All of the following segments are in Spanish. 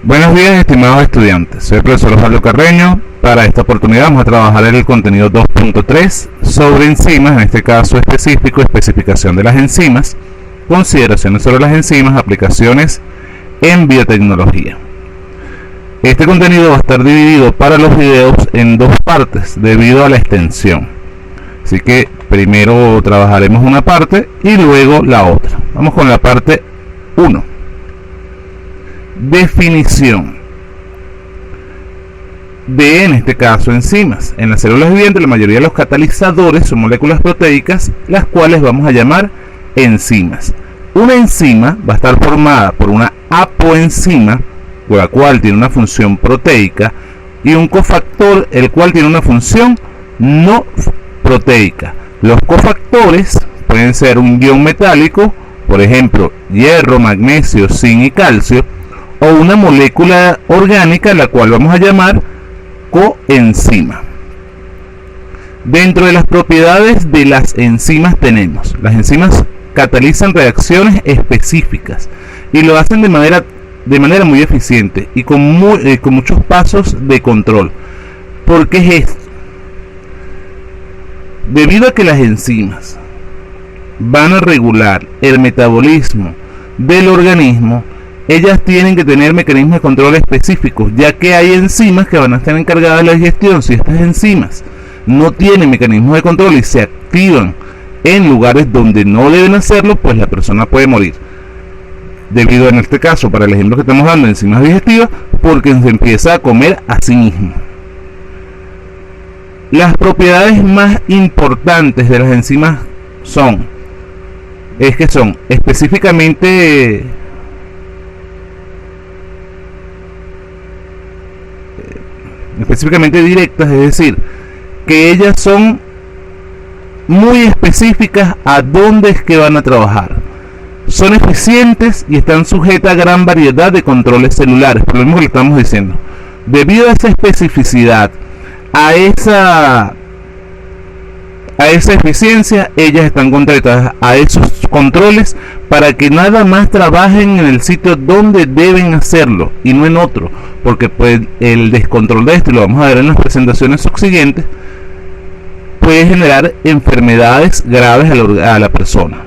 Buenos días, estimados estudiantes. Soy el profesor Osvaldo Carreño. Para esta oportunidad vamos a trabajar en el contenido 2.3 sobre enzimas, en este caso específico, especificación de las enzimas, consideraciones sobre las enzimas, aplicaciones en biotecnología. Este contenido va a estar dividido para los videos en dos partes debido a la extensión. Así que primero trabajaremos una parte y luego la otra. Vamos con la parte 1. Definición de, en este caso, enzimas. En las células vivientes la mayoría de los catalizadores son moléculas proteicas, las cuales vamos a llamar enzimas. Una enzima va a estar formada por una apoenzima, la cual tiene una función proteica, y un cofactor, el cual tiene una función no proteica. Los cofactores pueden ser un ion metálico, por ejemplo hierro, magnesio, zinc y calcio, o una molécula orgánica, la cual vamos a llamar coenzima. Dentro de las propiedades de las enzimas tenemos: las enzimas catalizan reacciones específicas y lo hacen de manera muy eficiente y con muchos pasos de control. ¿Por qué es esto? Debido a que las enzimas van a regular el metabolismo del organismo, ellas tienen que tener mecanismos de control específicos, ya que hay enzimas que van a estar encargadas de la digestión. Si estas enzimas no tienen mecanismos de control y se activan en lugares donde no deben hacerlo, pues la persona puede morir. Debido, en este caso, para el ejemplo que estamos dando, enzimas digestivas, porque se empieza a comer a sí mismo. Las propiedades más importantes de las enzimas son específicamente directas, es decir, que ellas son muy específicas a dónde es que van a trabajar. Son eficientes y están sujetas a gran variedad de controles celulares, por lo mismo que le estamos diciendo. Debido a esa especificidad, a esa eficiencia, ellas están contratadas a esos controles para que nada más trabajen en el sitio donde deben hacerlo y no en otro, porque pues el descontrol de esto, y lo vamos a ver en las presentaciones subsiguientes, puede generar enfermedades graves a la persona.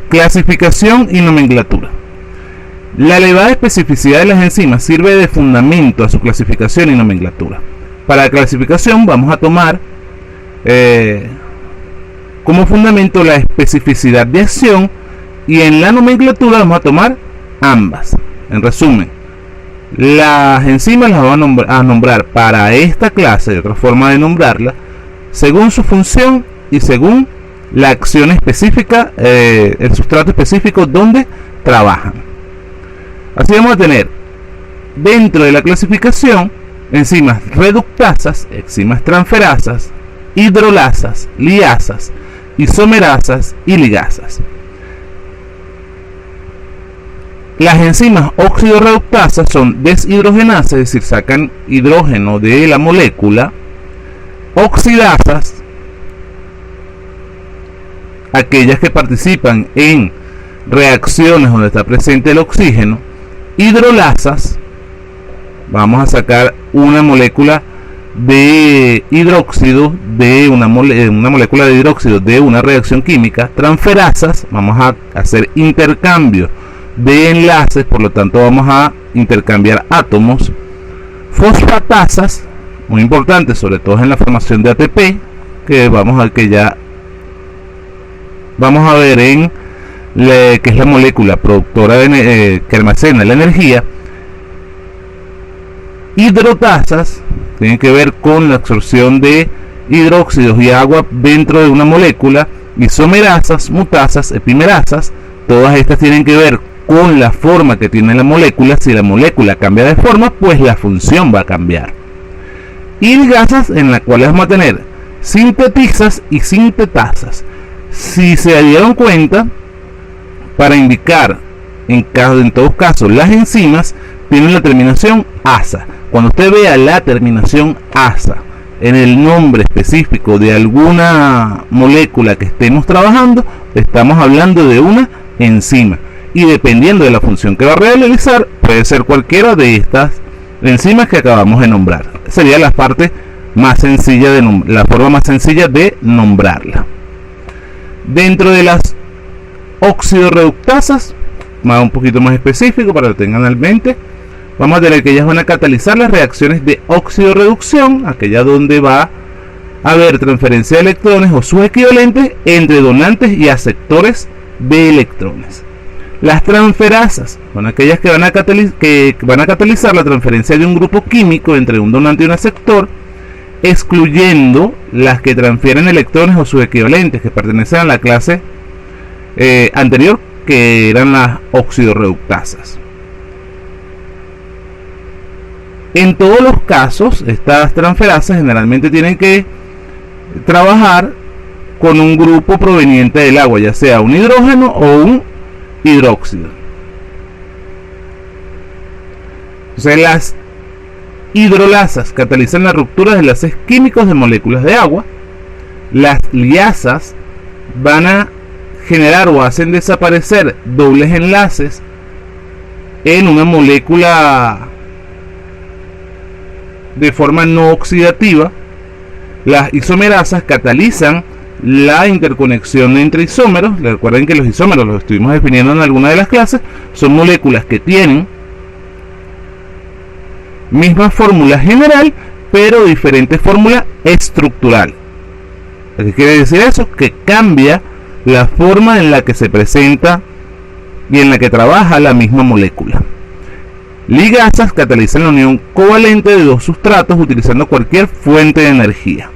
Clasificación y nomenclatura. La elevada especificidad de las enzimas sirve de fundamento a su clasificación y nomenclatura. Para la clasificación vamos a tomar como fundamento la especificidad de acción, y en la nomenclatura vamos a tomar ambas. En resumen, las enzimas las vamos a nombrar para esta clase, de otra forma de nombrarla, según su función y según la acción específica, el sustrato específico donde trabajan. Así vamos a tener dentro de la clasificación enzimas reductasas, enzimas transferasas, hidrolasas, liasas, isomerasas y ligasas. Las enzimas oxidorreductasas son deshidrogenasas, es decir, sacan hidrógeno de la molécula. Oxidasas, aquellas que participan en reacciones donde está presente el oxígeno. Hidrolasas, vamos a sacar una molécula de hidróxido de una molécula de hidróxido de una reacción química. Transferasas, vamos a hacer intercambio de enlaces, por lo tanto vamos a intercambiar átomos. Fosfatasas, muy importante, sobre todo en la formación de ATP, que vamos a ver en que es la molécula productora que almacena la energía. Hidrotasas tienen que ver con la absorción de hidróxidos y agua dentro de una molécula. Isomerasas, mutasas, epimerasas, todas estas tienen que ver con la forma que tiene la molécula. Si la molécula cambia de forma, pues la función va a cambiar. Y ligasas, en las cuales vamos a tener sintetizas y sintetasas. Si se dieron cuenta, para indicar en todos casos las enzimas tienen la terminación asa. Cuando usted vea la terminación asa en el nombre específico de alguna molécula que estemos trabajando, estamos hablando de una enzima. y dependiendo de la función que va a realizar, puede ser cualquiera de estas enzimas que acabamos de nombrar. Sería la parte más sencilla la forma más sencilla de nombrarla. Dentro de las oxidorreductasas, un poquito más específico para que lo tengan en mente, vamos a tener que ellas van a catalizar las reacciones de oxidorreducción, aquella donde va a haber transferencia de electrones o sus equivalentes entre donantes y aceptores de electrones. Las transferasas son aquellas que van a catalizar la transferencia de un grupo químico entre un donante y un aceptor, excluyendo las que transfieren electrones o sus equivalentes, que pertenecen a la clase anterior, que eran las oxidorreductasas. En todos los casos, estas transferasas generalmente tienen que trabajar con un grupo proveniente del agua, ya sea un hidrógeno o un hidróxido. Entonces, las hidrolasas catalizan la ruptura de enlaces químicos de moléculas de agua. Las liasas van a generar o hacen desaparecer dobles enlaces en una molécula de forma no oxidativa. Las isomerasas catalizan la interconexión entre isómeros. Recuerden que los isómeros los estuvimos definiendo en alguna de las clases. Son moléculas que tienen misma fórmula general, pero diferente fórmula estructural. ¿Qué quiere decir eso? Que cambia la forma en la que se presenta y en la que trabaja la misma molécula. Ligasas catalizan la unión covalente de dos sustratos utilizando cualquier fuente de energía.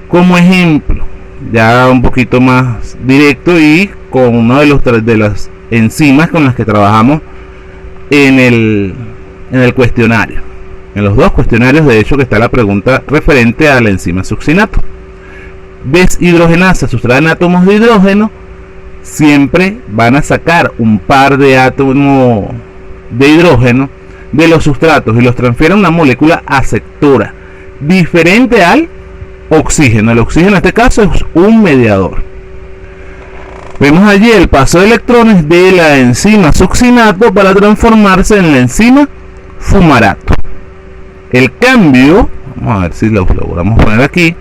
Como ejemplo, ya un poquito más directo y con uno de las enzimas con las que trabajamos en el cuestionario. En los dos cuestionarios, de hecho, que está la pregunta referente a la enzima succinato. Deshidrogenasas sustraen átomos de hidrógeno, siempre van a sacar un par de átomos de hidrógeno de los sustratos y los transfieren a una molécula aceptora, diferente al oxígeno. El oxígeno en este caso es un mediador. Vemos allí el paso de electrones de la enzima succinato para transformarse en la enzima fumarato. El cambio, vamos a ver si lo logramos poner aquí.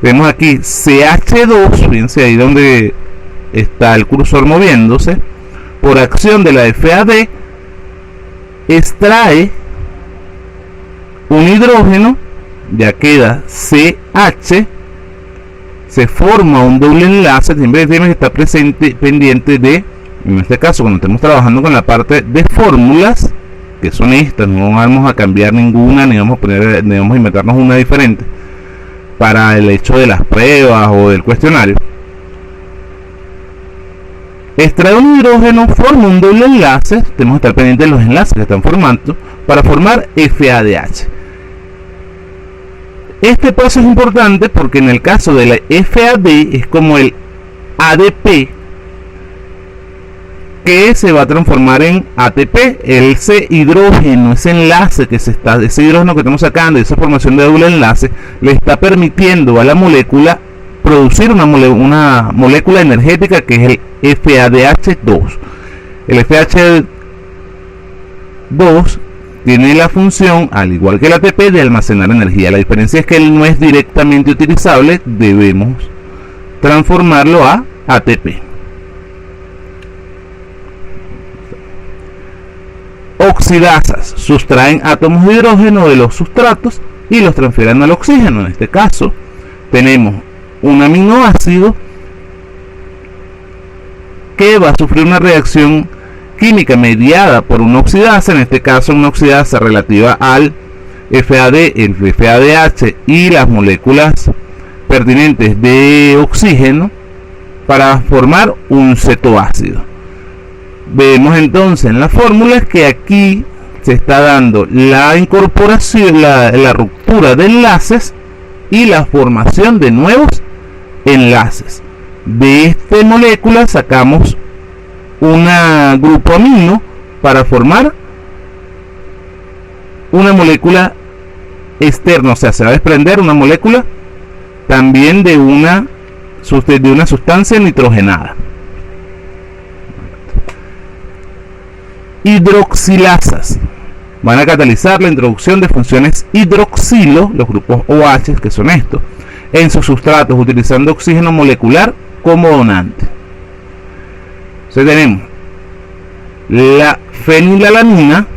Vemos aquí CH2, fíjense ahí donde está el cursor moviéndose, por acción de la FAD, extrae un hidrógeno, ya queda CH, se forma un doble enlace. Siempre tiene que estar pendiente de, en este caso cuando estemos trabajando con la parte de fórmulas, que son estas, no vamos a cambiar ninguna, ni vamos a inventarnos una diferente para el hecho de las pruebas o del cuestionario. Extrae un hidrógeno, forma un doble enlace, tenemos que estar pendientes de los enlaces que están formando para formar FADH. Este paso es importante porque en el caso de la FAD es como el ADP que se va a transformar en ATP. Ese hidrógeno, ese enlace ese hidrógeno que estamos sacando, esa formación de doble enlace, le está permitiendo a la molécula producir una molécula energética que es el FADH2. El FADH2 tiene la función, al igual que el ATP, de almacenar energía. La diferencia es que él no es directamente utilizable, debemos transformarlo a ATP. Oxidasas sustraen átomos de hidrógeno de los sustratos y los transfieren al oxígeno. En este caso tenemos un aminoácido que va a sufrir una reacción química mediada por una oxidasa, en este caso una oxidasa relativa al FAD, el FADH y las moléculas pertinentes de oxígeno para formar un cetoácido. Vemos entonces en la fórmula que aquí se está dando la incorporación, la ruptura de enlaces y la formación de nuevos enlaces. De esta molécula sacamos un grupo amino para formar una molécula externa, o sea, se va a desprender una molécula también de una sustancia nitrogenada. hidroxilasas. Van a catalizar la introducción de funciones hidroxilo, los grupos OH, que son estos, en sus sustratos, utilizando oxígeno molecular como donante. Entonces tenemos la fenilalanina,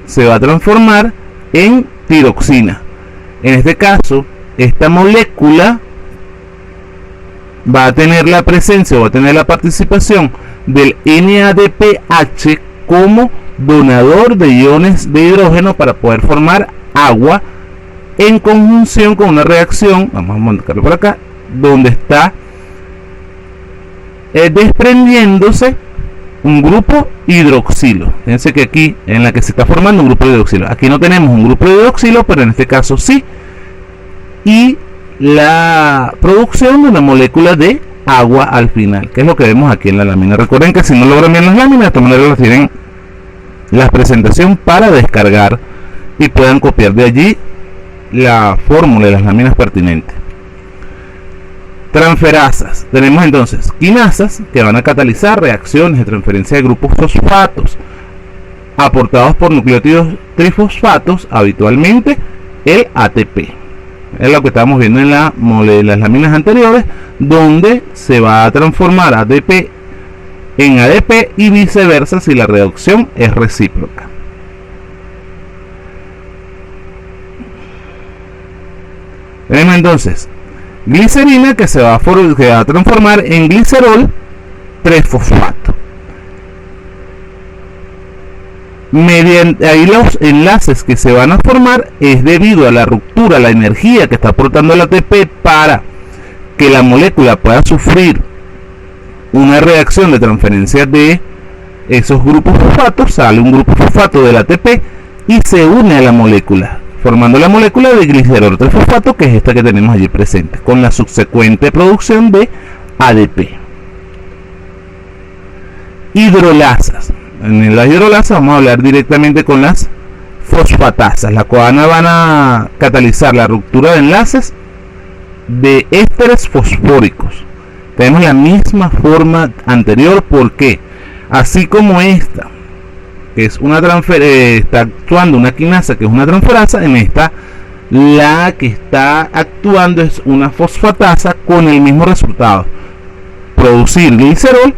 se va a transformar en tiroxina. En este caso, esta molécula va a tener la presencia o va a tener la participación del NADPH como donador de iones de hidrógeno para poder formar agua en conjunción con una reacción, vamos a marcarlo por acá, donde está desprendiéndose un grupo hidroxilo. Fíjense que aquí en la que se está formando un grupo de hidroxilo, aquí no tenemos un grupo de hidroxilo, pero en este caso sí, y la producción de una molécula de agua al final, que es lo que vemos aquí en la lámina. Recuerden que si no logran bien las láminas, de esta manera las tienen la presentación para descargar y puedan copiar de allí la fórmula de las láminas pertinentes. Transferasas. Tenemos entonces quinasas que van a catalizar reacciones de transferencia de grupos fosfatos aportados por nucleótidos trifosfatos, habitualmente el ATP. Es lo que estábamos viendo en las láminas anteriores, donde se va a transformar ATP en ADP y viceversa si la reacción es recíproca. Tenemos entonces glicerina que se va a transformar en glicerol 3-fosfato. Mediante ahí los enlaces que se van a formar es debido a la ruptura, la energía que está aportando el ATP para que la molécula pueda sufrir una reacción de transferencia de esos grupos fosfatos. Sale un grupo fosfato del ATP y se une a la molécula, formando la molécula de glicerol 3-fosfato, que es esta que tenemos allí presente, con la subsecuente producción de ADP. Hidrolasas. En las hidrolasas vamos a hablar directamente con las fosfatasas, las cuales van a catalizar la ruptura de enlaces de ésteres fosfóricos. Tenemos la misma forma anterior, porque así como esta, que es una está actuando una quinasa, que es una transferasa, en esta la que está actuando es una fosfatasa, con el mismo resultado: producir glicerol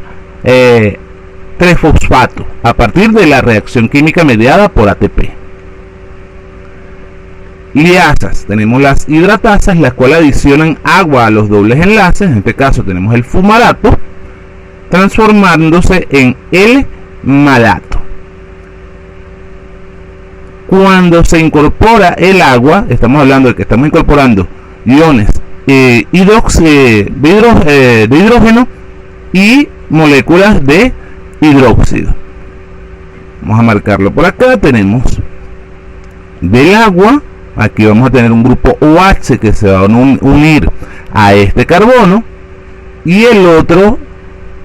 3-fosfato a partir de la reacción química mediada por ATP. Liasas. Tenemos las hidratasas, las cuales adicionan agua a los dobles enlaces. En este caso tenemos el fumarato, transformándose en el malato. Cuando se incorpora el agua, estamos hablando de que estamos incorporando iones de hidrógeno y moléculas de hidróxido. Vamos a marcarlo por acá. Tenemos del agua, aquí vamos a tener un grupo OH que se va a unir a este carbono, y el otro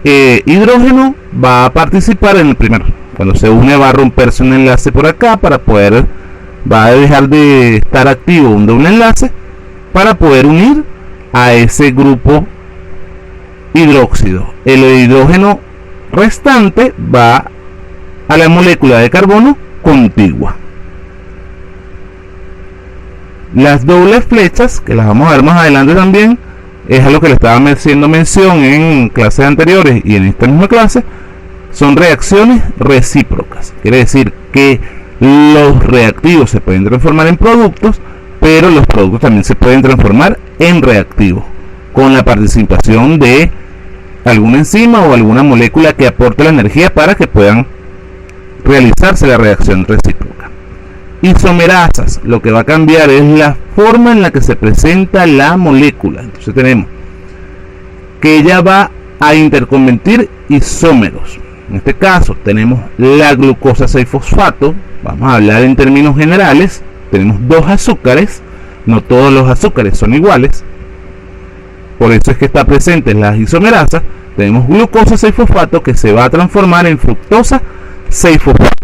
hidrógeno va a participar en el primero. Cuando se une va a romperse un enlace por acá va a dejar de estar activo un doble enlace para poder unir a ese grupo hidróxido. El hidrógeno restante va a la molécula de carbono contigua. Las dobles flechas, que las vamos a ver más adelante también, es a lo que le estaba haciendo mención en clases anteriores y en esta misma clase. Son reacciones recíprocas. Quiere decir que los reactivos se pueden transformar en productos, pero los productos también se pueden transformar en reactivos, con la participación de alguna enzima o alguna molécula que aporte la energía para que puedan realizarse la reacción recíproca. Isomerasas. Lo que va a cambiar es la forma en la que se presenta la molécula. Entonces tenemos que ella va a interconvertir isómeros. En este caso tenemos la glucosa 6-fosfato. Vamos a hablar en términos generales. Tenemos dos azúcares, no todos los azúcares son iguales, por eso es que está presente en las isomerasas. Tenemos glucosa 6-fosfato que se va a transformar en fructosa 6-fosfato.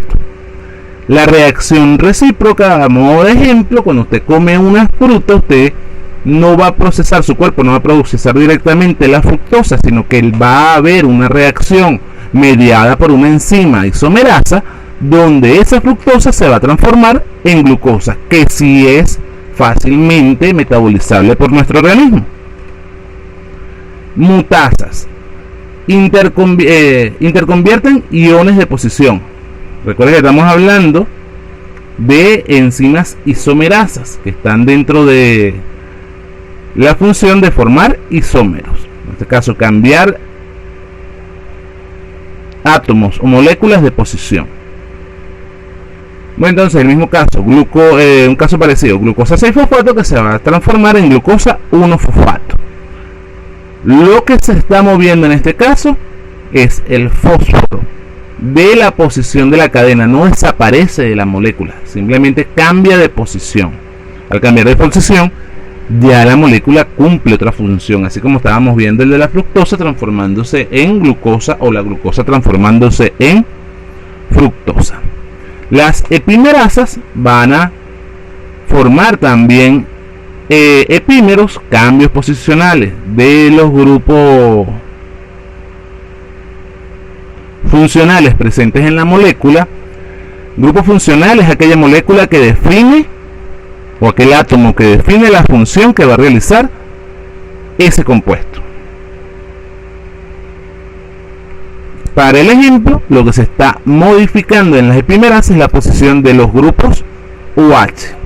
La reacción recíproca, a modo de ejemplo, cuando usted come una fruta, usted no va a procesar, su cuerpo no va a procesar directamente la fructosa, sino que va a haber una reacción mediada por una enzima isomerasa donde esa fructosa se va a transformar en glucosa, que sí es fácilmente metabolizable por nuestro organismo. Mutasas interconvierten iones de posición. Recuerden que estamos hablando de enzimas isomerasas que están dentro de la función de formar isómeros. En este caso, cambiar átomos o moléculas de posición. Bueno, entonces el mismo caso, un caso parecido, glucosa 6-fosfato que se va a transformar en glucosa 1-fosfato. Lo que se está moviendo en este caso es el fósforo de la posición de la cadena, no desaparece de la molécula, simplemente cambia de posición. Al cambiar de posición, ya la molécula cumple otra función, así como estábamos viendo el de la fructosa transformándose en glucosa o la glucosa transformándose en fructosa. Las epimerasas van a formar también epímeros, cambios posicionales de los grupos funcionales presentes en la molécula. Grupo funcional es aquella molécula que define, o aquel átomo que define la función que va a realizar ese compuesto. Para el ejemplo, lo que se está modificando en las epimerasas es la posición de los grupos UH.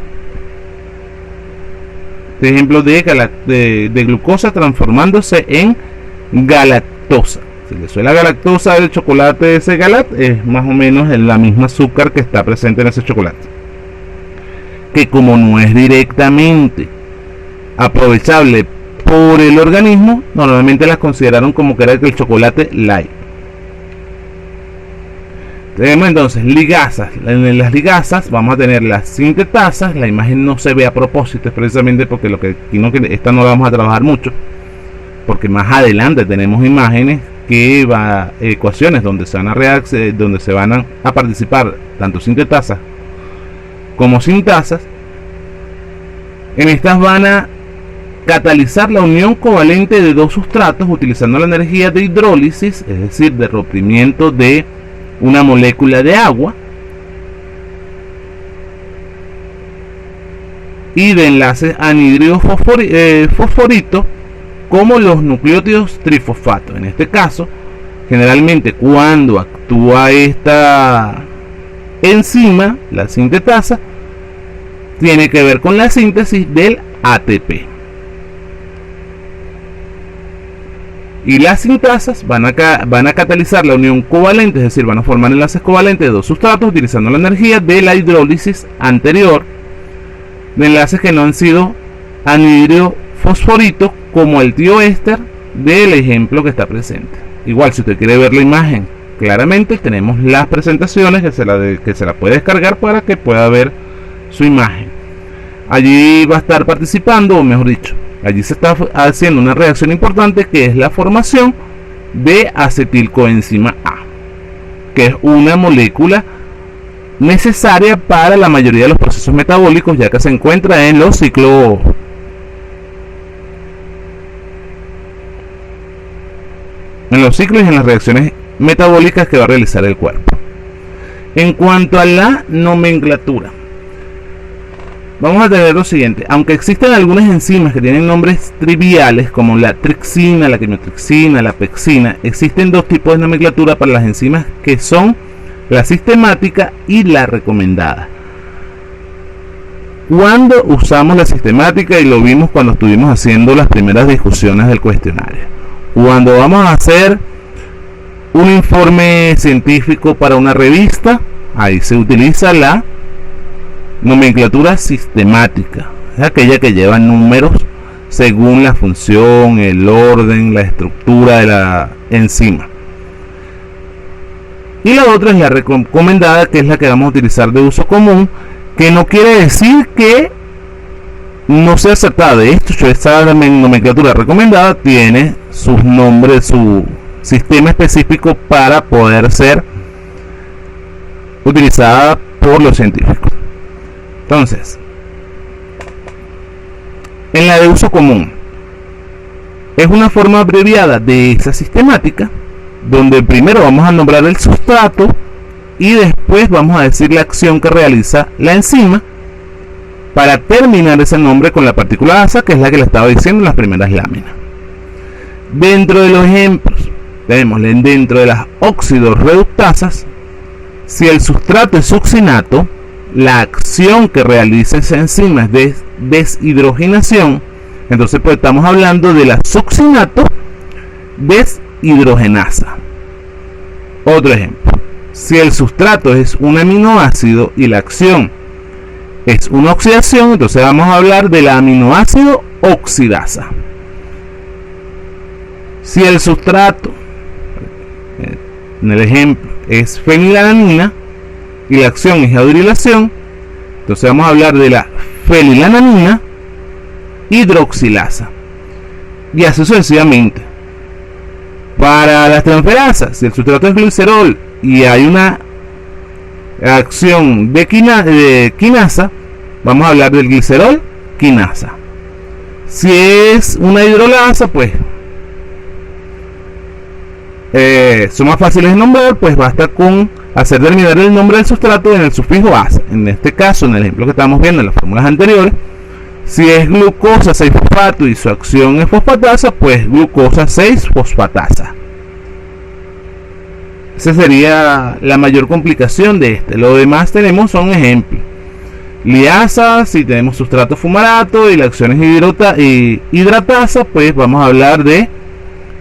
Este ejemplo de glucosa transformándose en galactosa. Si le suena galactosa del chocolate de ese galat, es más o menos la misma azúcar que está presente en ese chocolate. Que como no es directamente aprovechable por el organismo, normalmente las consideraron como que era el chocolate light. Tenemos entonces ligasas. En las ligasas vamos a tener las sintetasas. La imagen no se ve a propósito, es precisamente porque esta no la vamos a trabajar mucho, porque más adelante tenemos imágenes ecuaciones donde se van a participar tanto sintetasas como sintasas. En estas van a catalizar la unión covalente de dos sustratos utilizando la energía de hidrólisis, es decir, de rompimiento de una molécula de agua, y de enlaces anhidro fosforito como los nucleótidos trifosfato. En este caso, generalmente cuando actúa esta enzima, la sintetasa, tiene que ver con la síntesis del ATP. Y las sintasas van a catalizar la unión covalente, es decir, van a formar enlaces covalentes de dos sustratos utilizando la energía de la hidrólisis anterior de enlaces que no han sido anhidro fosforito, como el tioéster del ejemplo que está presente. Igual, si usted quiere ver la imagen claramente, tenemos las presentaciones que se la puede descargar para que pueda ver su imagen. Allí va a estar participando, o mejor dicho, allí se está haciendo una reacción importante, que es la formación de acetilcoenzima A, que es una molécula necesaria para la mayoría de los procesos metabólicos, ya que se encuentra en los ciclos y en las reacciones metabólicas que va a realizar el cuerpo. En cuanto a la nomenclatura, vamos a tener lo siguiente. Aunque existen algunas enzimas que tienen nombres triviales, como la trixina, la quimiotrixina, la pexina, existen dos tipos de nomenclatura para las enzimas, que son la sistemática y la recomendada. Cuando usamos la sistemática, y lo vimos cuando estuvimos haciendo las primeras discusiones del cuestionario, cuando vamos a hacer un informe científico para una revista, ahí se utiliza la nomenclatura sistemática, es aquella que lleva números según la función, el orden, la estructura de la enzima. Y la otra es la recomendada, que es la que vamos a utilizar de uso común, que no quiere decir que no sea aceptada. De hecho, esta nomenclatura recomendada tiene sus nombres, su sistema específico para poder ser utilizada por los científicos. Entonces, en la de uso común, es una forma abreviada de esa sistemática, donde primero vamos a nombrar el sustrato y después vamos a decir la acción que realiza la enzima para terminar ese nombre con la partícula asa, que es la que le estaba diciendo en las primeras láminas. Dentro de los ejemplos tenemos dentro de las óxido-reductasas, si el sustrato es succinato, la acción que realiza esa enzima es de deshidrogenación. Entonces pues estamos hablando de la succinato deshidrogenasa. Otro ejemplo, si el sustrato es un aminoácido y la acción es una oxidación, entonces vamos a hablar de la aminoácido oxidasa. Si el sustrato, en el ejemplo, es fenilalanina y la acción es hidroxilación, entonces vamos a hablar de la fenilalanina hidroxilasa, y así sucesivamente. Para las transferasas, si el sustrato es glicerol y hay una acción de quinasa, vamos a hablar del glicerol quinasa. Si es una hidrolasa, pues son más fáciles de nombrar, pues basta con hacer terminar el nombre del sustrato en el sufijo asa. En este caso, en el ejemplo que estamos viendo en las fórmulas anteriores, si es glucosa 6-fosfato y su acción es fosfatasa, pues glucosa 6-fosfatasa. Esa sería la mayor complicación de este. Lo demás tenemos son ejemplos. Liasa, si tenemos sustrato fumarato y la acción es hidratasa, pues vamos a hablar de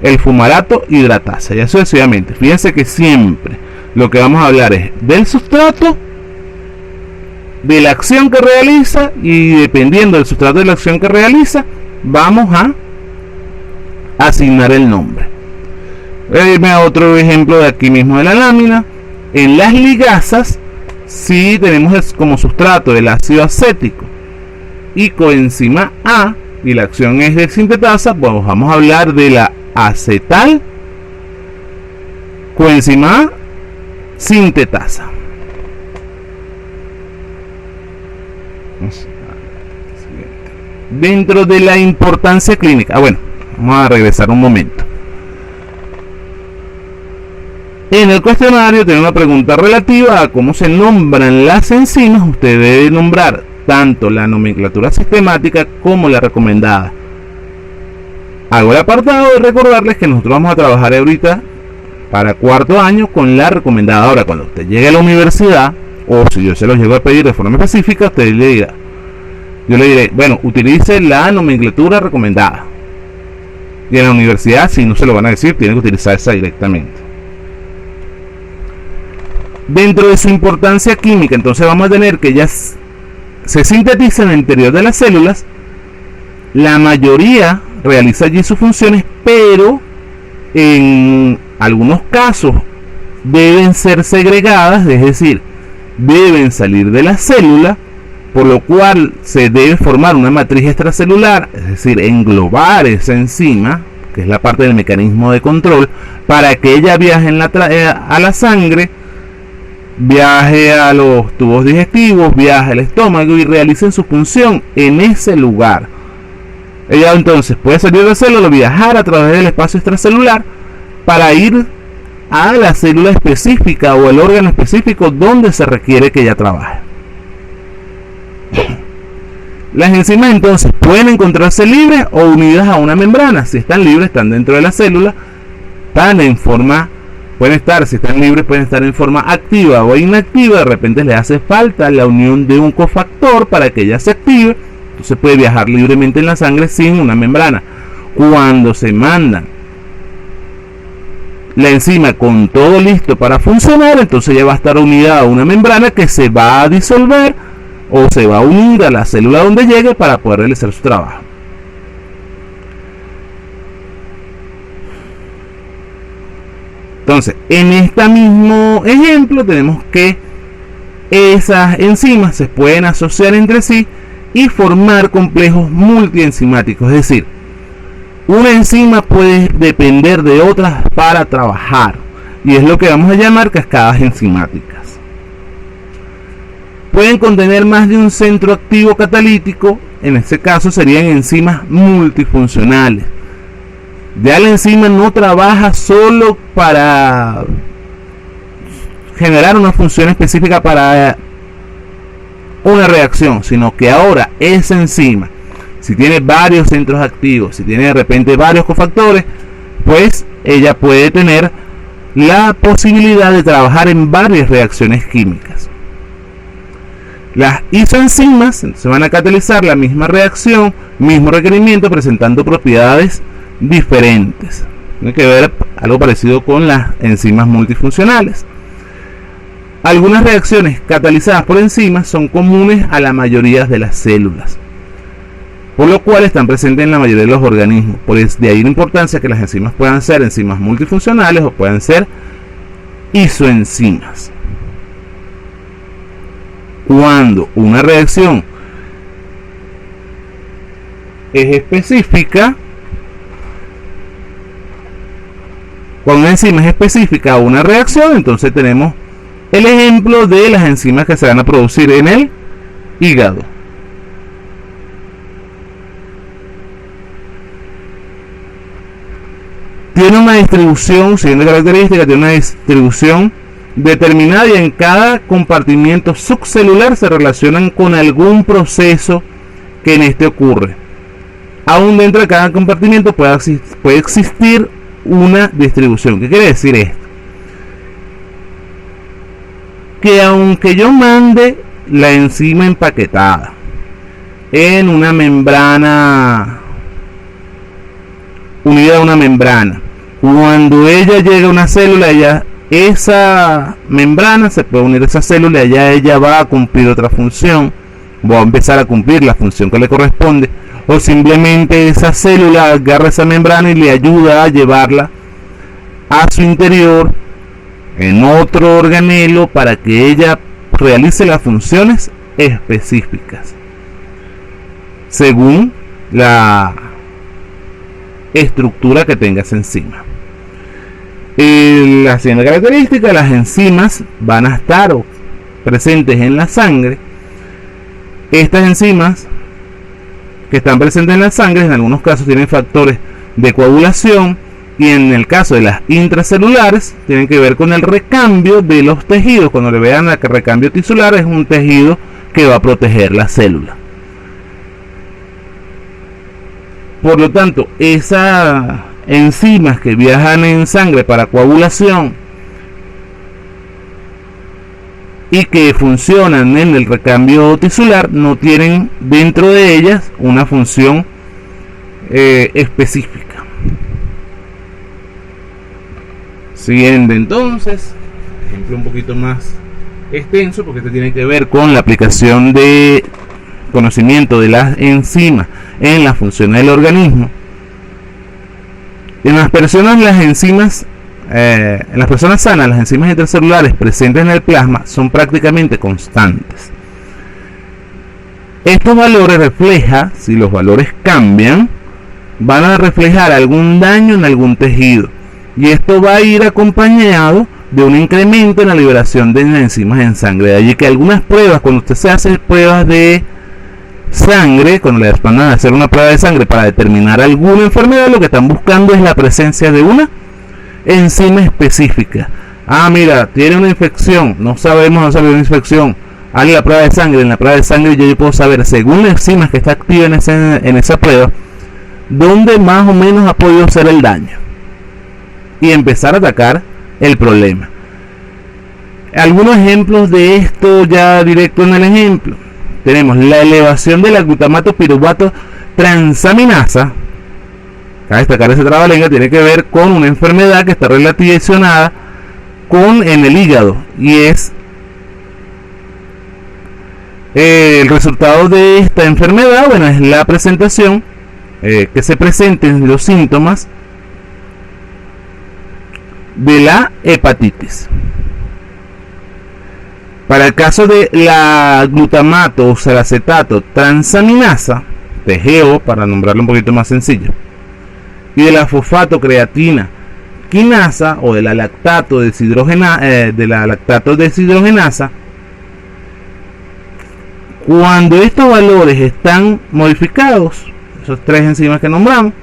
el fumarato hidratasa, y así sucesivamente. Fíjense que siempre lo que vamos a hablar es del sustrato, de la acción que realiza, y dependiendo del sustrato de la acción que realiza, vamos a asignar el nombre. Voy a irme a otro ejemplo de aquí mismo de la lámina. En las ligasas, si tenemos como sustrato el ácido acético y coenzima A, y la acción es de sintetasa, pues vamos a hablar de la acetal coenzima A sintetasa. Dentro de la importancia clínica, bueno, vamos a regresar un momento. En el cuestionario tiene una pregunta relativa a cómo se nombran las enzimas. Usted debe nombrar tanto la nomenclatura sistemática como la recomendada. Hago el apartado de recordarles que nosotros vamos a trabajar ahorita para cuarto año con la recomendada. Ahora, cuando usted llegue a la universidad, o si yo se los llego a pedir de forma específica, usted le dirá, yo le diré, bueno, utilice la nomenclatura recomendada. Y en la universidad, si no se lo van a decir, tiene que utilizar esa directamente. Dentro de su importancia química, entonces vamos a tener que ellas se sintetizan en el interior de las células. La mayoría realiza allí sus funciones, pero en algunos casos deben ser segregadas, es decir, deben salir de la célula, por lo cual se debe formar una matriz extracelular, es decir, englobar esa enzima, que es la parte del mecanismo de control, para que ella viaje a la sangre, viaje a los tubos digestivos, viaje al estómago y realicen su función en ese lugar. Ella entonces puede salir de la célula, viajar a través del espacio extracelular para ir a la célula específica o el órgano específico donde se requiere que ella trabaje. Las enzimas entonces pueden encontrarse libres o unidas a una membrana. Si están libres, están dentro de la célula, están en forma, pueden estar, si están libres, pueden estar en forma activa o inactiva. De repente les hace falta la unión de un cofactor para que ella se active, entonces puede viajar libremente en la sangre sin una membrana. Cuando se mandan la enzima con todo listo para funcionar, entonces ya va a estar unida a una membrana que se va a disolver o se va a unir a la célula donde llegue para poder realizar su trabajo. Entonces, en este mismo ejemplo tenemos que esas enzimas se pueden asociar entre sí y formar complejos multienzimáticos, es decir, una enzima puede depender de otras para trabajar, y es lo que vamos a llamar cascadas enzimáticas. Pueden contener más de un centro activo catalítico, en este caso serían enzimas multifuncionales. Ya la enzima no trabaja solo para generar una función específica para una reacción, sino que ahora esa enzima, si tiene varios centros activos, si tiene de repente varios cofactores, pues ella puede tener la posibilidad de trabajar en varias reacciones químicas. Las isoenzimas se van a catalizar la misma reacción, mismo requerimiento, presentando propiedades diferentes. Tiene que ver algo parecido con las enzimas multifuncionales. Algunas reacciones catalizadas por enzimas son comunes a la mayoría de las células, por lo cual están presentes en la mayoría de los organismos. Por eso, de ahí la importancia que las enzimas puedan ser enzimas multifuncionales o puedan ser isoenzimas. Cuando una reacción es específica, cuando una enzima es específica a una reacción, entonces tenemos el ejemplo de las enzimas que se van a producir en el hígado. Tiene una distribución, siguiendo características, tiene una distribución determinada y en cada compartimiento subcelular se relacionan con algún proceso que en este ocurre. Aún dentro de cada compartimento puede existir una distribución. ¿Qué quiere decir esto? Que aunque yo mande la enzima empaquetada en una membrana, unida a una membrana, cuando ella llega a una célula, esa membrana se puede unir a esa célula y ella va a cumplir otra función, va a empezar a cumplir la función que le corresponde, o simplemente esa célula agarra esa membrana y le ayuda a llevarla a su interior en otro organelo para que ella realice las funciones específicas según la estructura que tenga esa enzima. La siguiente característica: las enzimas van a estar presentes en la sangre. Estas enzimas que están presentes en la sangre en algunos casos tienen factores de coagulación, y en el caso de las intracelulares tienen que ver con el recambio de los tejidos. Cuando le vean el recambio tisular, es un tejido que va a proteger la célula. Por lo tanto, esas enzimas que viajan en sangre para coagulación y que funcionan en el recambio tisular no tienen dentro de ellas una función específica. Siguiente entonces, ejemplo un poquito más extenso, porque este tiene que ver con la aplicación de conocimiento de las enzimas en la función del organismo. En las personas, en las personas sanas, las enzimas intracelulares presentes en el plasma son prácticamente constantes. Estos valores reflejan, si los valores cambian, van a reflejar algún daño en algún tejido, y esto va a ir acompañado de un incremento en la liberación de enzimas en sangre. De allí que algunas pruebas, cuando usted se hace pruebas de sangre, cuando le van a hacer una prueba de sangre para determinar alguna enfermedad, lo que están buscando es la presencia de una enzima específica. Mira, tiene una infección, no sabemos, no sabe una infección, hazle la prueba de sangre. En la prueba de sangre yo puedo saber, según la enzima que está activa en esa prueba, dónde más o menos ha podido ser el daño, y empezar a atacar el problema. Algunos ejemplos de esto ya directo en el ejemplo. Tenemos la elevación de la glutamato piruvato transaminasa. Cabe destacar ese trabalengua, tiene que ver con una enfermedad que está relacionada en el hígado, y es el resultado de esta enfermedad. Bueno, es la presentación que se presenten los síntomas de la hepatitis. Para el caso de la glutamato o salacetato transaminasa, TGO para nombrarlo un poquito más sencillo, y de la fosfato creatina quinasa o de la lactato deshidrogenasa, cuando estos valores están modificados, esos tres enzimas que nombramos,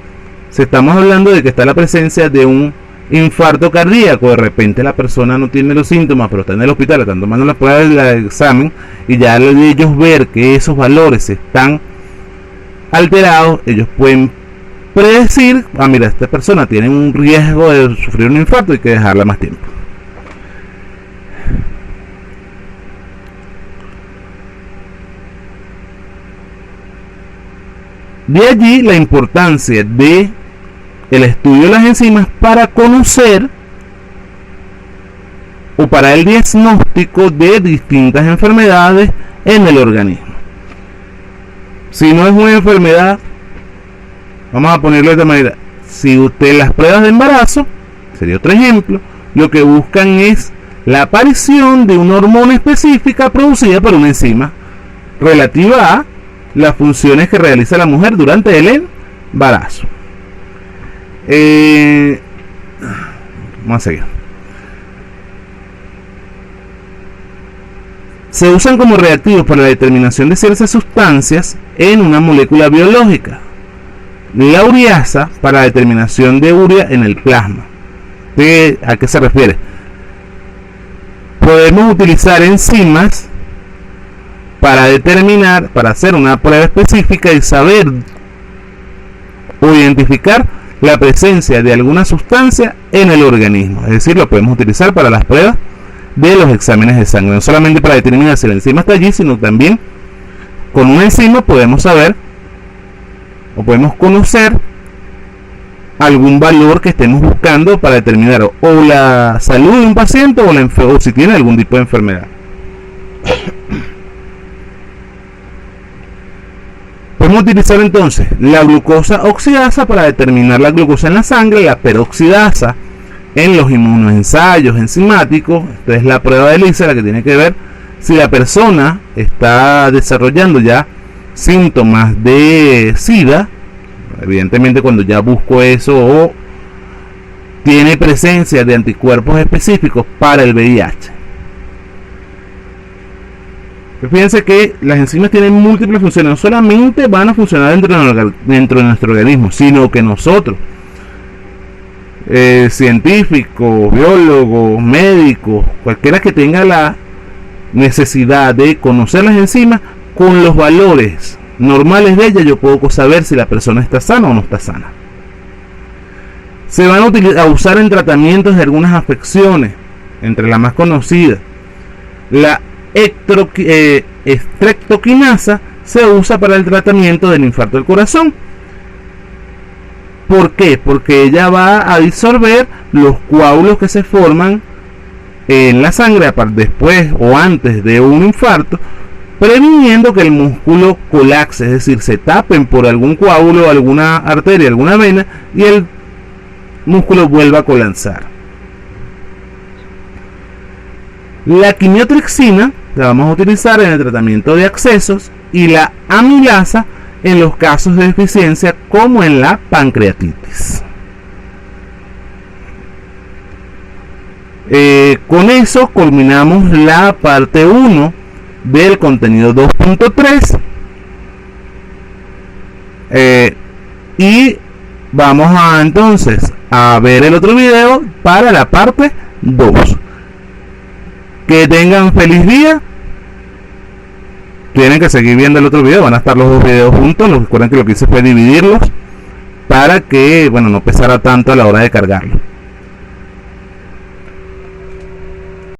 estamos hablando de que está la presencia de un infarto cardíaco, de repente la persona no tiene los síntomas, pero está en el hospital, están tomando las pruebas del examen, y ya al ellos ver que esos valores están alterados, ellos pueden predecir, mira, esta persona tiene un riesgo de sufrir un infarto, hay que dejarla más tiempo. De allí la importancia de el estudio de las enzimas para conocer o para el diagnóstico de distintas enfermedades en el organismo. Si no es una enfermedad, vamos a ponerlo de esta manera, si usted las pruebas de embarazo, sería otro ejemplo, lo que buscan es la aparición de una hormona específica producida por una enzima relativa a las funciones que realiza la mujer durante el embarazo. Vamos a seguir. Se usan como reactivos para la determinación de ciertas sustancias en una molécula biológica. La ureasa para la determinación de urea en el plasma. ¿A qué se refiere? Podemos utilizar enzimas para determinar, para hacer una prueba específica y saber o identificar la presencia de alguna sustancia en el organismo. Es decir, lo podemos utilizar para las pruebas de los exámenes de sangre, no solamente para determinar si la enzima está allí, sino también con una enzima podemos saber o podemos conocer algún valor que estemos buscando para determinar o la salud de un paciente o si tiene algún tipo de enfermedad. Podemos utilizar entonces la glucosa oxidasa para determinar la glucosa en la sangre, la peroxidasa en los inmunoensayos enzimáticos. Esta es la prueba de ELISA, la que tiene que ver si la persona está desarrollando ya síntomas de SIDA. Evidentemente, cuando ya busco eso, o tiene presencia de anticuerpos específicos para el VIH. Fíjense que las enzimas tienen múltiples funciones, no solamente van a funcionar dentro de nuestro organismo, sino que nosotros, científicos, biólogos, médicos, cualquiera que tenga la necesidad de conocer las enzimas, con los valores normales de ellas yo puedo saber si la persona está sana o no está sana. Se van a usar en tratamientos de algunas afecciones, entre las más conocidas. La estreptoquinasa se usa para el tratamiento del infarto del corazón. ¿Por qué? Porque ella va a disolver los coágulos que se forman en la sangre después o antes de un infarto, previniendo que el músculo colapse, es decir, se tapen por algún coágulo, alguna arteria, alguna vena, y el músculo vuelva a colapsar. La quimiotrexina la vamos a utilizar en el tratamiento de abscesos y la amilasa en los casos de deficiencia como en la pancreatitis. Con eso culminamos la parte 1 del contenido 2.3 y vamos a entonces a ver el otro video para la parte 2. Que tengan feliz día. Tienen que seguir viendo el otro video, van a estar los dos videos juntos. Recuerden que lo que hice fue dividirlos para que, bueno, no pesara tanto a la hora de cargarlo.